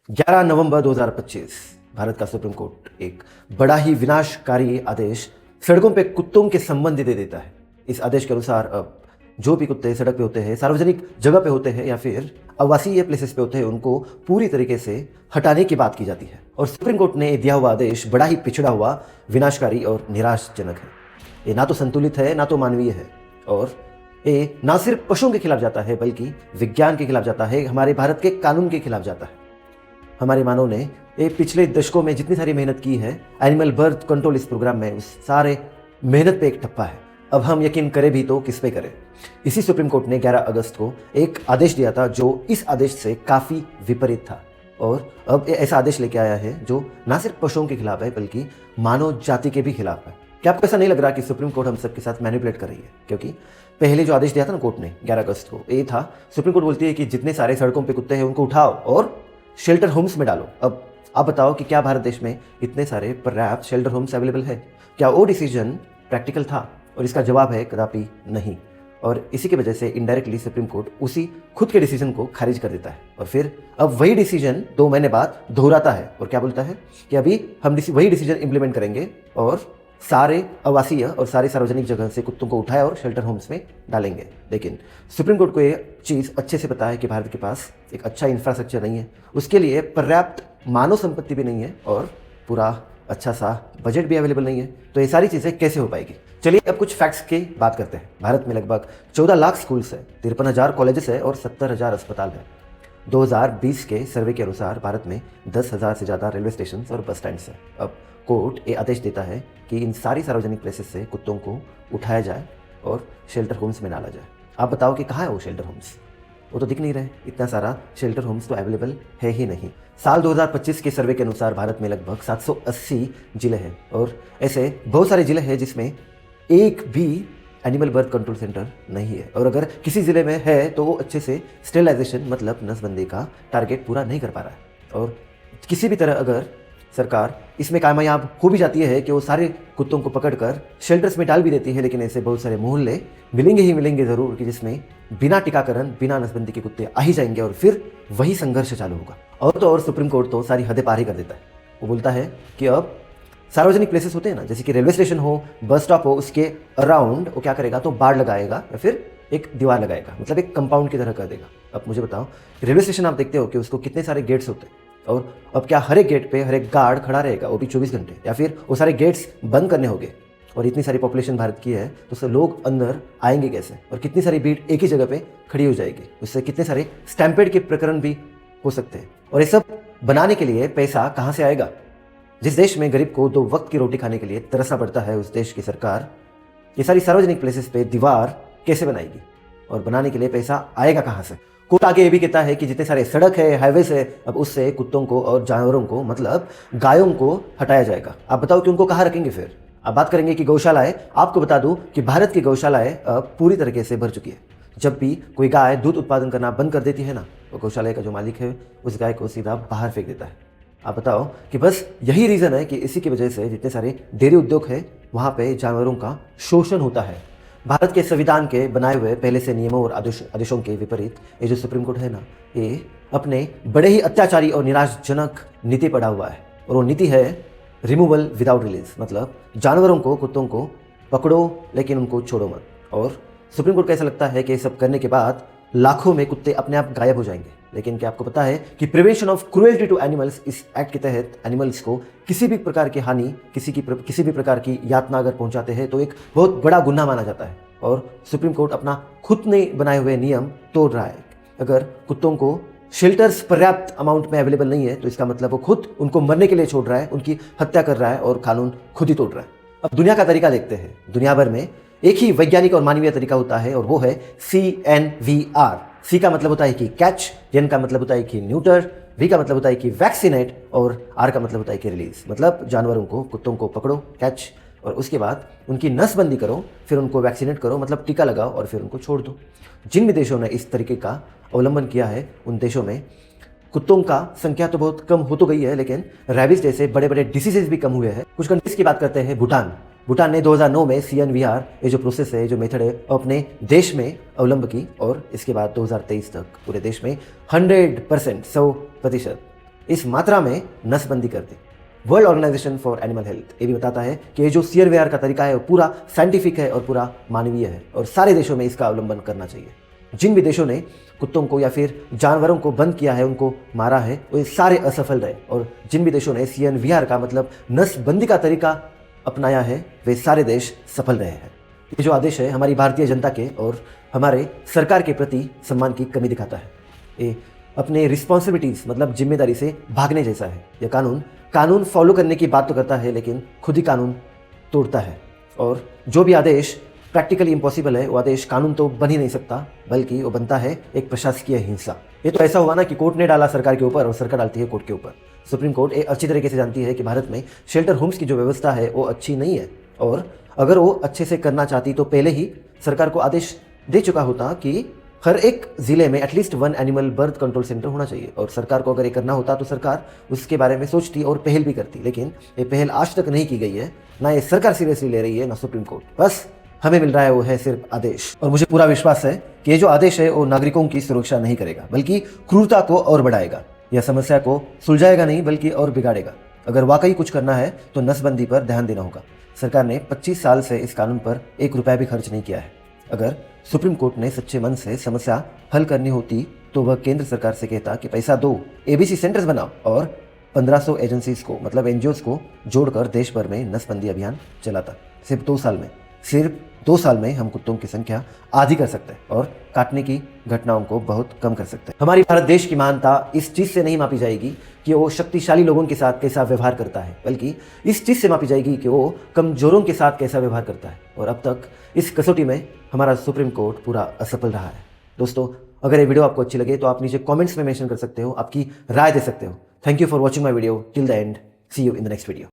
11 नवंबर 2025 भारत का supreme court एक बड़ा ही विनाशकारी आदेश सड़कों पे कुत्तों के संबंध दे देता है। इस आदेश के अनुसार अब जो भी कुत्ते सड़क पे होते हैं, सार्वजनिक जगह पे होते हैं या फिर आवासीय प्लेसेस पे होते हैं, उनको पूरी तरीके से हटाने की बात की जाती है। और सुप्रीम कोर्ट ने दिया हुआ आदेश बड़ा ही पिछड़ा हुआ, विनाशकारी और निराशजनक है। ये ना तो संतुलित है, ना तो मानवीय है, और ये ना सिर्फ पशुओं के खिलाफ जाता है बल्कि विज्ञान के खिलाफ जाता है, हमारे भारत के कानून के खिलाफ जाता है। हमारे मानव ने ये पिछले दशकों में जितनी सारी मेहनत की है एनिमल बर्थ कंट्रोल इस प्रोग्राम में, उस सारे मेहनत पे एक ठप्पा है। अब हम यकीन करें भी तो किस पे करें। इसी सुप्रीम कोर्ट ने 11 अगस्त को एक आदेश दिया था जो इस आदेश से काफ़ी विपरीत था, और अब ऐसा आदेश लेके आया है जो ना सिर्फ पशुओं के खिलाफ है बल्कि मानव जाति के भी खिलाफ है। क्या आपको ऐसा नहीं लग रहा कि सुप्रीम कोर्ट हम सबके साथ मैनिपुलेट कर रही है? क्योंकि पहले जो आदेश दिया था ना कोर्ट ने 11 अगस्त को, ये था, सुप्रीम कोर्ट बोलती है कि जितने सारे सड़कों पे कुत्ते हैं उनको उठाओ और शेल्टर होम्स में डालो। अब आप बताओ कि क्या भारत देश में इतने सारे पर्याप्त शेल्टर होम्स अवेलेबल है? क्या वो डिसीजन प्रैक्टिकल था? और इसका जवाब है कदापि नहीं। और इसी की वजह से इनडायरेक्टली सुप्रीम कोर्ट उसी खुद के डिसीजन को खारिज कर देता है, और फिर अब वही डिसीजन 2 महीने बाद दोहराता है और क्या बोलता है कि अभी हम वही डिसीजन इंप्लीमेंट करेंगे और सारे आवासीय और सारी सार्वजनिक जगह से कुत्तों को उठाए और शेल्टर होम्स में डालेंगे। लेकिन सुप्रीम कोर्ट को ये चीज़ अच्छे से पता है कि भारत के पास एक अच्छा इंफ्रास्ट्रक्चर नहीं है, उसके लिए पर्याप्त मानव संपत्ति भी नहीं है और पूरा अच्छा सा बजट भी अवेलेबल नहीं है। तो ये सारी चीज़ें कैसे हो पाएगी? चलिए अब कुछ फैक्ट्स की बात करते हैं। भारत में लगभग 14 लाख स्कूल्स है, 53,000 कॉलेजेस है और 70,000 अस्पताल है। 2020 के सर्वे के अनुसार भारत में 10,000 से ज़्यादा रेलवे स्टेशन और बस स्टैंड है। अब कोर्ट ये आदेश देता है कि इन सारी सार्वजनिक प्लेसेस से कुत्तों को उठाया जाए और शेल्टर होम्स में डाला जाए। आप बताओ कि कहाँ है वो शेल्टर होम्स? वो तो दिख नहीं रहे। इतना सारा शेल्टर होम्स तो अवेलेबल है ही नहीं। साल 2025 के सर्वे के अनुसार भारत में लगभग 780 जिले हैं, और ऐसे बहुत सारे जिले हैं जिसमें एक भी एनिमल बर्थ कंट्रोल सेंटर नहीं है, और अगर किसी ज़िले में है तो वो अच्छे से स्टेरिलाइजेशन मतलब नसबंदी का टारगेट पूरा नहीं कर पा रहा है। और किसी भी तरह अगर सरकार इसमें कामयाब हो भी जाती है कि वो सारे कुत्तों को पकड़कर शेल्टर्स में डाल भी देती है, लेकिन ऐसे बहुत सारे मोहल्ले मिलेंगे ही मिलेंगे ज़रूर कि जिसमें बिना टीकाकरण, बिना नसबंदी के कुत्ते आ ही जाएंगे, और फिर वही संघर्ष चालू होगा। और तो और सुप्रीम कोर्ट तो सारी हदें पार ही कर देता है। वो बोलता है कि अब सार्वजनिक प्लेसेस होते हैं ना, जैसे कि रेलवे स्टेशन हो, बस स्टॉप हो, उसके अराउंड वो क्या करेगा, तो बाड़ लगाएगा या फिर एक दीवार लगाएगा, मतलब एक कंपाउंड की तरह कर देगा। अब मुझे बताओ, रेलवे स्टेशन आप देखते हो कि उसको कितने सारे गेट्स होते हैं, और अब क्या हर एक गेट पे हर एक गार्ड खड़ा रहेगा, वो भी 24 घंटे, या फिर वो सारे गेट्स बंद करने होंगे? और इतनी सारी पॉपुलेशन भारत की है तो उससे लोग अंदर आएंगे कैसे? और कितनी सारी भीड़ एक ही जगह पे खड़ी हो जाएगी, उससे कितने सारे स्टैम्पेड के प्रकरण भी हो सकते हैं। और ये सब बनाने के लिए पैसा कहाँ से आएगा? जिस देश में गरीब को 2 वक्त की रोटी खाने के लिए तरसना पड़ता है, उस देश की सरकार ये सारी सार्वजनिक प्लेसेस पे दीवार कैसे बनाएगी? और बनाने के लिए पैसा आएगा कहाँ से? कोर्ट आगे ये भी कहता है कि जितने सारे सड़क है, हाईवेज है, अब उससे कुत्तों को और जानवरों को, मतलब गायों को हटाया जाएगा। आप बताओ कि उनको कहाँ रखेंगे फिर? आप बात करेंगे कि गौशालाएं। आपको बता दूं कि भारत की गौशालाएं अब पूरी तरीके से भर चुकी है। जब भी कोई गाय दूध उत्पादन करना बंद कर देती है ना, तो गौशाला का जो मालिक है उस गाय को सीधा बाहर फेंक देता है। आप बताओ कि बस यही रीज़न है कि इसी की वजह से जितने सारे डेयरी उद्योग है वहाँ पे जानवरों का शोषण होता है। भारत के संविधान के बनाए हुए पहले से नियमों और आदेशों के विपरीत ये जो सुप्रीम कोर्ट है ना, ये अपने बड़े ही अत्याचारी और निराशजनक नीति पढ़ा हुआ है, और वो नीति है रिमूवल विदाउट रिलीज, मतलब जानवरों को, कुत्तों को पकड़ो लेकिन उनको छोड़ो मत। और सुप्रीम कोर्ट को ऐसा लगता है कि ये सब करने के बाद लाखों में कुत्ते अपने आप गायब हो जाएंगे। लेकिन क्या आपको पता है कि prevention of cruelty to animals, इस एक्ट के तहत एनिमल्स को किसी भी प्रकार की हानि, किसी भी प्रकार की यातना अगर पहुंचाते हैं तो एक बहुत बड़ा गुनाह माना जाता है। और सुप्रीम कोर्ट अपना खुद ने बनाए हुए नियम तोड़ रहा है। अगर कुत्तों को शेल्टर्स पर्याप्त अमाउंट में अवेलेबल नहीं है तो इसका मतलब वो खुद उनको मरने के लिए छोड़ रहा है, उनकी हत्या कर रहा है, और कानून खुद ही तोड़ रहा है। अब दुनिया का तरीका देखते हैं। दुनिया भर में एक ही वैज्ञानिक और मानवीय तरीका होता है, और वो है CNVR। C का मतलब होता है कि कैच, N का मतलब होता है कि न्यूटर, V का मतलब होता है कि वैक्सीनेट, और R का मतलब होता है कि रिलीज। मतलब जानवरों को, कुत्तों को पकड़ो, कैच, और उसके बाद उनकी नसबंदी करो, फिर उनको वैक्सीनेट करो, मतलब टीका लगाओ, और फिर उनको छोड़ दो। जिन भी देशों ने इस तरीके का अवलंबन किया है उन देशों में कुत्तों का संख्या तो बहुत कम हो तो गई है, लेकिन रैबिस जैसे बड़े बड़े डिसीजेज भी कम हुए हैं। कुछ कंट्रीज की बात करते हैं। भूटान ने 2009 में CNVR ये जो प्रोसेस है, जो मेथड है, अपने देश में अवलंब की, और इसके बाद 2023 तक पूरे देश में 100% इस मात्रा में नसबंदी कर दी। World organisation for animal health ये भी बताता है कि ये जो सियर व्यवहार का तरीका है वो पूरा साइंटिफिक है और पूरा मानवीय है और सारे देशों में इसका अवलंबन करना चाहिए। जिन भी देशों ने कुत्तों को या फिर जानवरों को बंद किया है, उनको मारा है, वो सारे असफल रहे और जिन भी देशों ने CNVR का मतलब नसबंदी का तरीका अपनाया है वे सारे देश सफल रहे हैं। ये जो आदेश है हमारी भारतीय जनता के और हमारे सरकार के प्रति सम्मान की कमी दिखाता है। ये अपने रिस्पॉन्सिबिलिटीज मतलब जिम्मेदारी से भागने जैसा है। यह कानून फॉलो करने की बात तो करता है लेकिन खुद ही कानून तोड़ता है और जो भी आदेश प्रैक्टिकली इम्पॉसिबल है वो आदेश कानून तो बन ही नहीं सकता बल्कि वो बनता है एक प्रशासकीय हिंसा। ये तो ऐसा हुआ ना कि कोर्ट ने डाला सरकार के ऊपर और सरकार डालती है कोर्ट के ऊपर। सुप्रीम कोर्ट ये अच्छी तरीके से जानती है कि भारत में शेल्टर होम्स की जो व्यवस्था है वो अच्छी नहीं है और अगर वो अच्छे से करना चाहती तो पहले ही सरकार को आदेश दे चुका होता कि हर एक जिले में at least 1 animal birth control centre होना चाहिए और सरकार को अगर ये करना होता तो सरकार उसके बारे में सोचती और पहल भी करती। लेकिन ये पहल आज तक नहीं की गई है, ना ये सरकार सीरियसली ले रही है ना सुप्रीम कोर्ट। बस हमें मिल रहा है वो है सिर्फ आदेश और मुझे पूरा विश्वास है कि ये जो आदेश है वो नागरिकों की सुरक्षा नहीं करेगा बल्कि क्रूरता को और बढ़ाएगा। यह समस्या को सुलझाएगा नहीं बल्कि और बिगाड़ेगा। अगर वाकई कुछ करना है तो नसबंदी पर ध्यान देना होगा। सरकार ने 25 साल से इस कानून पर 1 रुपया भी खर्च नहीं किया है। अगर सुप्रीम कोर्ट ने सच्चे मन से समस्या हल करनी होती तो वह केंद्र सरकार से कहता कि पैसा दो, ABC सेंटर्स बनाओ और 1500 एजेंसीज को मतलब NGOs को जोड़कर देश भर में नसबंदी अभियान चलाता। सिर्फ 2 साल में हम कुत्तों की संख्या आधी कर सकते हैं और काटने की घटनाओं को बहुत कम कर सकते हैं। हमारी भारत देश की महानता इस चीज़ से नहीं मापी जाएगी कि वो शक्तिशाली लोगों के साथ कैसा व्यवहार करता है बल्कि इस चीज़ से मापी जाएगी कि वो कमजोरों के साथ कैसा व्यवहार करता है और अब तक इस कसौटी में हमारा सुप्रीम कोर्ट पूरा असफल रहा है। दोस्तों, अगर ये वीडियो आपको अच्छी लगे तो आप नीचे कॉमेंट्स में मेंशन कर सकते हो, आपकी राय दे सकते हो। Thank you for watching my video till the end. See you in the next video.